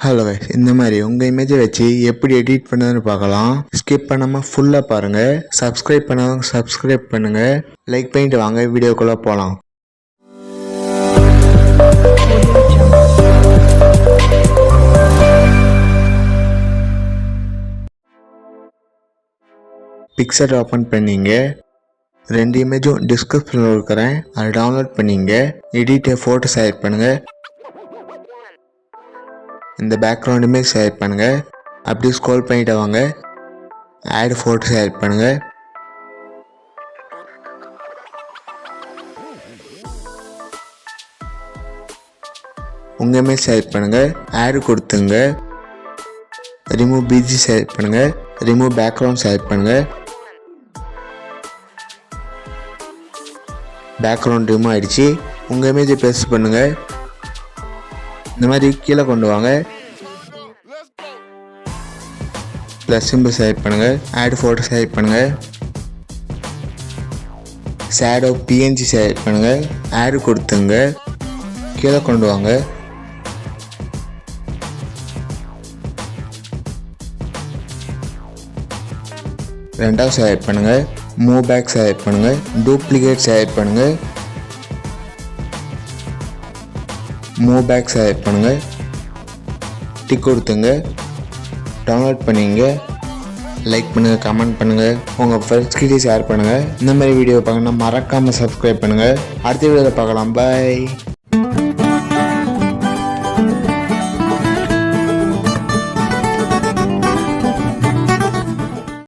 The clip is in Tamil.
ஹலோ கைஸ், இந்த மாதிரி உங்கள் இமேஜை வச்சு எப்படி எடிட் பண்ணுறதுன்னு பார்க்கலாம். ஸ்கிப் பண்ணாமல் ஃபுல்லாக பாருங்கள். சப்ஸ்கிரைப் பண்ணாதவங்க சப்ஸ்கிரைப் பண்ணுங்கள். லைக் பண்ணிட்டு வாங்க வீடியோக்குள்ளே போகலாம். பிக்சர் ஓப்பன் பண்ணிங்க. 2 இமேஜும் டிஸ்கிரிப்ஷனில் இருக்கிறேன், அதை டவுன்லோட் பண்ணிங்க. எடிட் ஃபோட்டோ செலக்ட் பண்ணுங்கள். இந்த பேக்ரவுண்டுமே செலக்ட் பண்ணுங்கள். அப்படியே ஸ்க்ரோல் பண்ணிட்டு வாங்க. ஆட் ஃபோட்டோ செலக்ட் பண்ணுங்கள். உங்கள் இமேஜ் செலக்ட் பண்ணுங்கள். ஆட் கொடுத்துங்க. ரிமூவ் பிஜி செலக்ட் பண்ணுங்கள். ரிமூவ் பேக்ரவுண்ட் செலக்ட் பண்ணுங்கள். பேக்ரவுண்ட் ரிமூவ் ஆகிடுச்சு. உங்கள் இமேஜை ப்ரெஸ் பண்ணுங்கள். இந்த மாதிரி கீழே கொண்டு வாங்க. ப்ளஸ் சிம்பிள் செலக்ட் பண்ணுங்கள். ஆட் ஃபோட்டோ செலக்ட் பண்ணுங்கள். ஷேடோ பிஎன்ஜி செலக்ட் பண்ணுங்கள். ஆட் கொடுத்துங்க. கீழே கொண்டு வாங்க. ரெண்டாவது செலக்ட் பண்ணுங்கள். மூவ் பேக் செலக்ட் பண்ணுங்கள். டூப்ளிகேட் செலக்ட் பண்ணுங்கள். மூவ் பேக் செலக்ட் பண்ணுங்கள். டிக் கொடுத்துங்க. டவுன்லோட் பண்ணிங்க. லைக் பண்ணுங்கள், கமெண்ட் பண்ணுங்கள், உங்கள் ஃப்ரெண்ட்ஸ்கிட்டே ஷேர் பண்ணுங்கள். இந்த மாதிரி வீடியோ பார்க்கணுன்னா மறக்காமல் சப்ஸ்கிரைப் பண்ணுங்கள். அடுத்த வீடியோவில் பார்க்கலாம். பாய்.